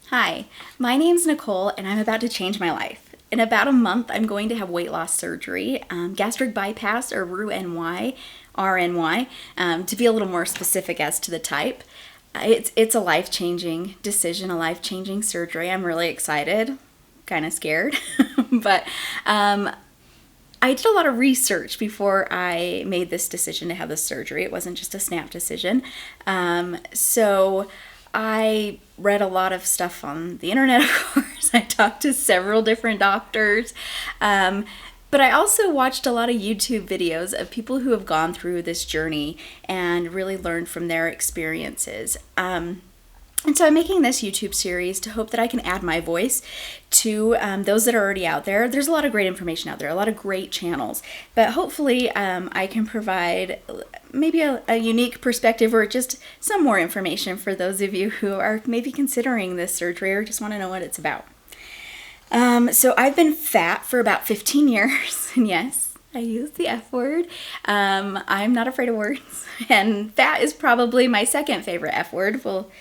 Hi, my name's Nicole and I'm about to change my life. In about a month, I'm going to have weight loss surgery, gastric bypass or RNY, to be a little more specific as to the type. It's a life-changing decision, a life-changing surgery. I'm really excited, kind of scared, but I did a lot of research before I made this decision to have this surgery. It wasn't just a snap decision. So I read a lot of stuff on the internet, of course. I talked to several different doctors. But I also watched a lot of YouTube videos of people who have gone through this journey and really learned from their experiences. And so I'm making this YouTube series to hope that I can add my voice to those that are already out there. There's a lot of great information out there, a lot of great channels, but hopefully I can provide maybe a unique perspective or just some more information for those of you who are maybe considering this surgery or just want to know what it's about. So I've been fat for about 15 years, and yes, I use the F word. I'm not afraid of words, and fat is probably my second favorite F word. We'll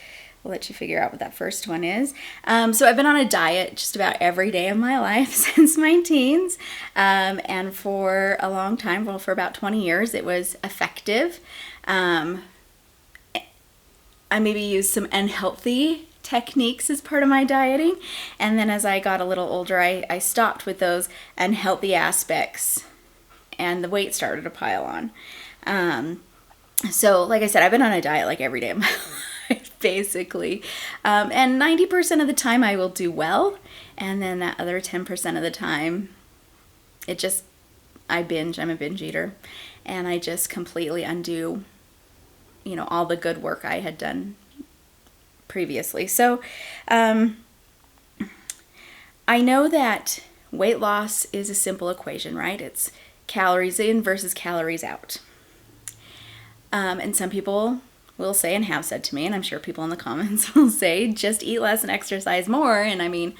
let you figure out what that first one is. So I've been on a diet just about every day of my life since my teens. And for a long time, well, for about 20 years, it was effective. I maybe used some unhealthy techniques as part of my dieting. And then as I got a little older, I stopped with those unhealthy aspects and the weight started to pile on. So like I said, I've been on a diet like every day of my life, basically. And 90% of the time I will do well. And then that other 10% of the time, I binge. I'm a binge eater. And I just completely undo, all the good work I had done previously. So I know that weight loss is a simple equation, right? It's calories in versus calories out. And some people will say and have said to me, and I'm sure people in the comments will say, just eat less and exercise more. And I mean,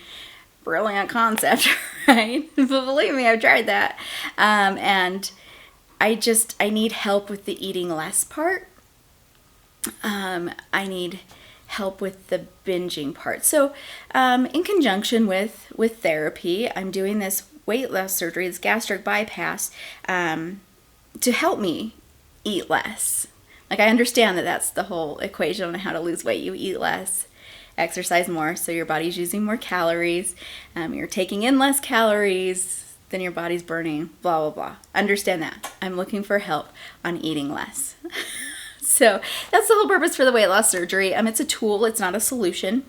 brilliant concept, right? But believe me, I've tried that. And I need help with the eating less part. I need help with the binging part. So in conjunction with therapy, I'm doing this weight loss surgery, this gastric bypass, to help me eat less. Like, I understand that that's the whole equation on how to lose weight. You eat less, exercise more, so your body's using more calories. You're taking in less calories than your body's burning, blah, blah, blah. Understand that. I'm looking for help on eating less. So that's the whole purpose for the weight loss surgery. It's a tool. It's not a solution.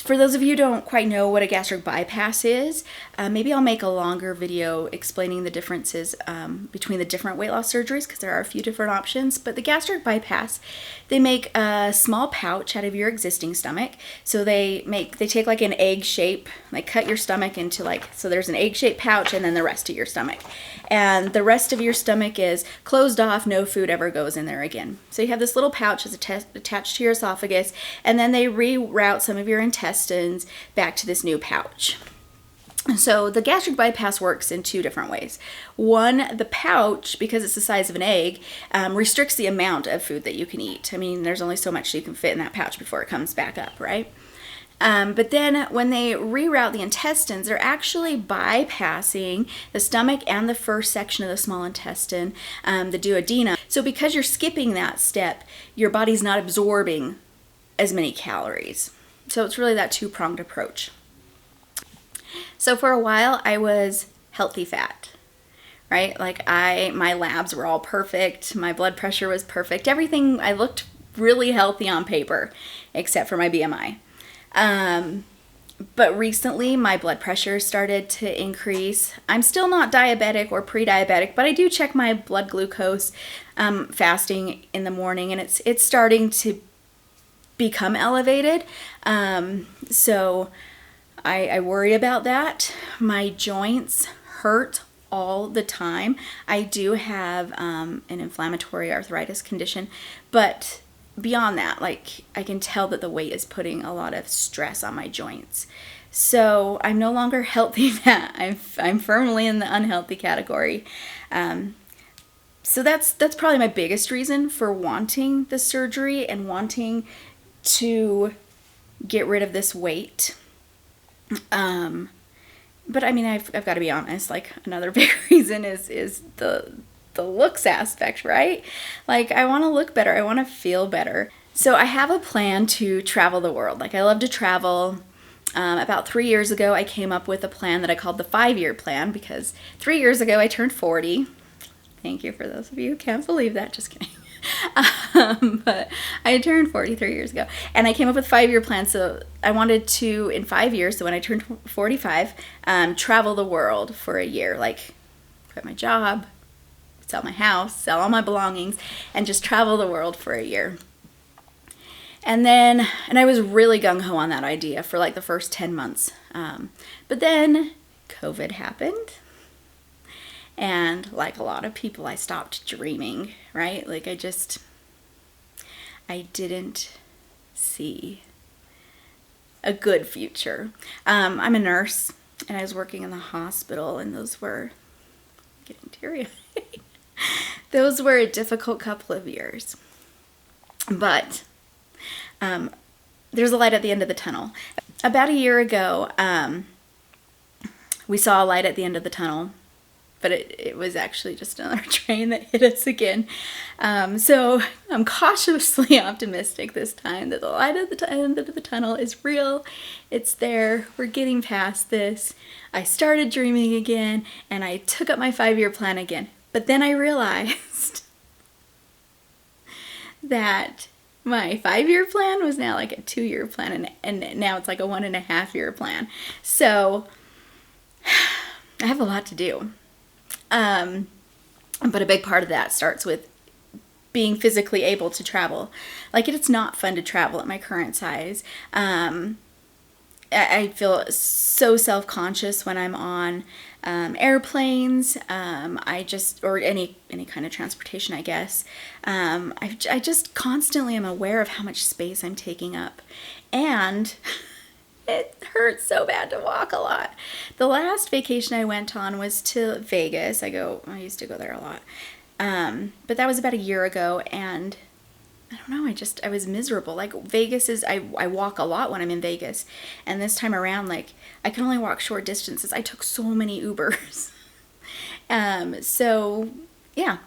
For those of you who don't quite know what a gastric bypass is, maybe I'll make a longer video explaining the differences between the different weight loss surgeries, because there are a few different options. But the gastric bypass, they make a small pouch out of your existing stomach. So they take like an egg shape, like cut your stomach into so there's an egg shaped pouch and then the rest of your stomach. And the rest of your stomach is closed off, no food ever goes in there again. So you have this little pouch that's attached to your esophagus, and then they reroute some of your intestines back to this new pouch. So the gastric bypass works in two different ways. One, the pouch, because it's the size of an egg, restricts the amount of food that you can eat. I mean, there's only so much you can fit in that pouch before it comes back up, right? But then when they reroute the intestines, they're actually bypassing the stomach and the first section of the small intestine, the duodenum. So because you're skipping that step, your body's not absorbing as many calories. So it's really that two-pronged approach. So for a while, I was healthy fat, right? My labs were all perfect. My blood pressure was perfect. Everything, I looked really healthy on paper, except for my BMI. But recently my blood pressure started to increase. I'm still not diabetic or pre-diabetic, but I do check my blood glucose fasting in the morning, and it's starting to become elevated. So I worry about that. My joints hurt all the time. I do have an inflammatory arthritis condition, but beyond that, I can tell that the weight is putting a lot of stress on my joints. So I'm no longer healthy fat. I'm firmly in the unhealthy category. So that's probably my biggest reason for wanting the surgery and wanting to get rid of this weight. But I mean, I've got to be honest, like another big reason is the looks aspect, right? Like I want to look better. I want to feel better. So I have a plan to travel the world. Like I love to travel. About 3 years ago, I came up with a plan that I called the 5-year plan because 3 years ago I turned 40. Thank you for those of you who can't believe that. Just kidding. But I turned 43 years ago, and I came up with a 5-year plan. So I wanted to, in 5 years, so when I turned 45, travel the world for a year, like quit my job, sell my house, sell all my belongings, and just travel the world for a year. And I was really gung-ho on that idea for like the first 10 months. But then COVID happened. And like a lot of people, I stopped dreaming, right? Like I didn't see a good future. I'm a nurse, and I was working in the hospital, and those were, getting teary-eyed. Those were a difficult couple of years. But there's a light at the end of the tunnel. About a year ago, we saw a light at the end of the tunnel. But it was actually just another train that hit us again. So I'm cautiously optimistic this time that the light at the end of the tunnel is real. It's there. We're getting past this. I started dreaming again, and I took up my 5-year plan again. But then I realized that my 5-year plan was now like a 2-year plan, and now it's like a 1.5-year plan. So I have a lot to do. But a big part of that starts with being physically able to travel. Like it's not fun to travel at my current size. I feel so self-conscious when I'm on airplanes. Or any kind of transportation, I guess. I just constantly am aware of how much space I'm taking up, and it hurts so bad to walk a lot. The last vacation I went on was to Vegas. I used to go there a lot. But that was about a year ago, and I don't know, I was miserable. Like Vegas I walk a lot when I'm in Vegas. And this time around, like I can only walk short distances. I took so many Ubers. So yeah,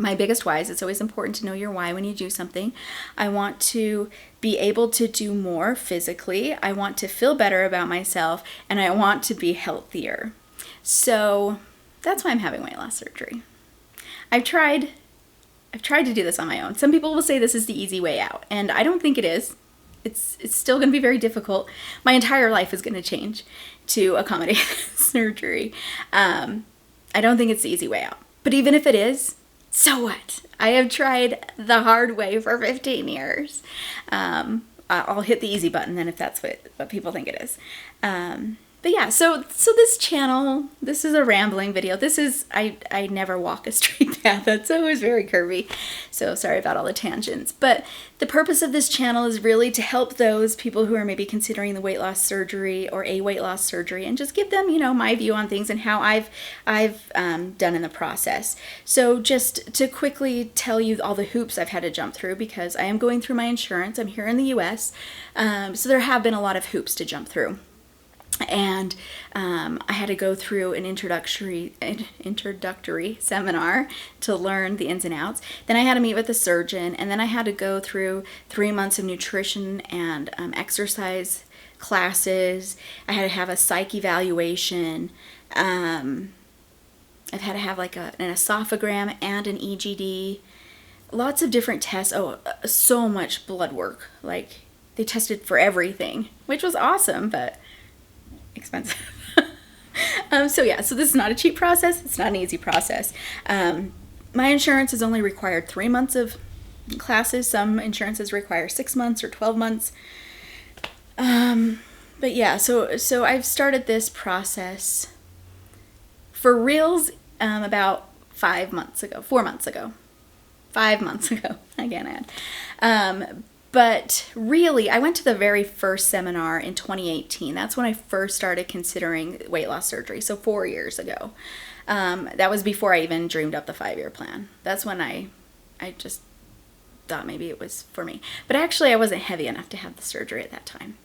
my biggest why is it's always important to know your why when you do something. I want to be able to do more physically. I want to feel better about myself, and I want to be healthier. So that's why I'm having weight loss surgery. I've tried to do this on my own. Some people will say this is the easy way out, and I don't think it is. It's still going to be very difficult. My entire life is going to change to accommodate surgery. I don't think it's the easy way out. But even if it is, so what? I have tried the hard way for 15 years. I'll hit the easy button then if that's what people think it is. But yeah, so this channel, this is a rambling video. I never walk a straight path. That's always very curvy. So sorry about all the tangents. But the purpose of this channel is really to help those people who are maybe considering the weight loss surgery or a weight loss surgery, and just give them, my view on things and how I've done in the process. So just to quickly tell you all the hoops I've had to jump through, because I am going through my insurance. I'm here in the US. So there have been a lot of hoops to jump through. And I had to go through an introductory seminar to learn the ins and outs. Then I had to meet with a surgeon, and then I had to go through 3 months of nutrition and exercise classes. I had to have a psych evaluation. I've had to have like an esophagram and an EGD. Lots of different tests. Oh, so much blood work. Like they tested for everything, which was awesome, but expensive. So this is not a cheap process. It's not an easy process. My insurance has only required 3 months of classes. Some insurances require 6 months or 12 months. But yeah, so I've started this process for reals about 4 months ago. 5 months ago. Again, But really, I went to the very first seminar in 2018. That's when I first started considering weight loss surgery. So 4 years ago. That was before I even dreamed up the 5-year plan. That's when I just thought maybe it was for me. But actually I wasn't heavy enough to have the surgery at that time.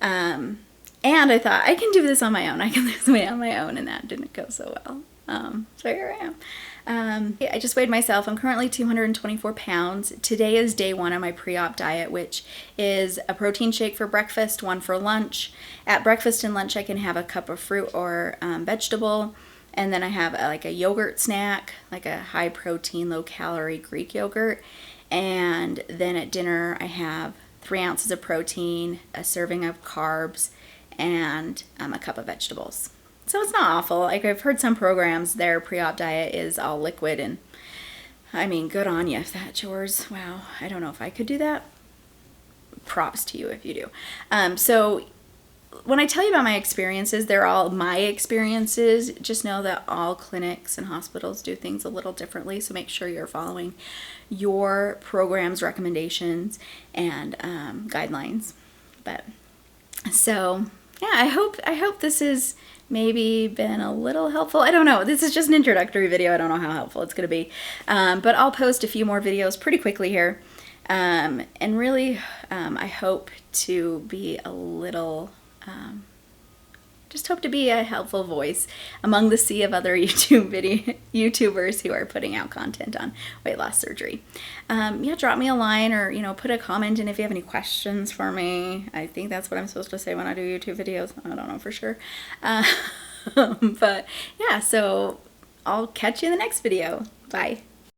And I thought, I can do this on my own. I can lose weight on my own, and that didn't go so well. So here I am. I just weighed myself. I'm currently 224 pounds. Today is day 1 of my pre-op diet, which is a protein shake for breakfast, 1 for lunch. At breakfast and lunch, I can have a cup of fruit or vegetable. And then I have like a yogurt snack, like a high protein, low calorie Greek yogurt. And then at dinner, I have 3 ounces of protein, a serving of carbs, and a cup of vegetables. So it's not awful. Like, I've heard some programs, their pre-op diet is all liquid, and I mean, good on you if that's yours. Wow, I don't know if I could do that. Props to you if you do. So when I tell you about my experiences, they're all my experiences. Just know that all clinics and hospitals do things a little differently, so make sure you're following your program's recommendations and guidelines. But so yeah, I hope this has maybe been a little helpful. I don't know. This is just an introductory video. I don't know how helpful it's going to be. But I'll post a few more videos pretty quickly here. And really, I hope to be a little, just hope to be a helpful voice among the sea of other YouTubers who are putting out content on weight loss surgery. Yeah, drop me a line or, put a comment in if you have any questions for me. I think that's what I'm supposed to say when I do YouTube videos. I don't know for sure. But yeah, so I'll catch you in the next video. Bye.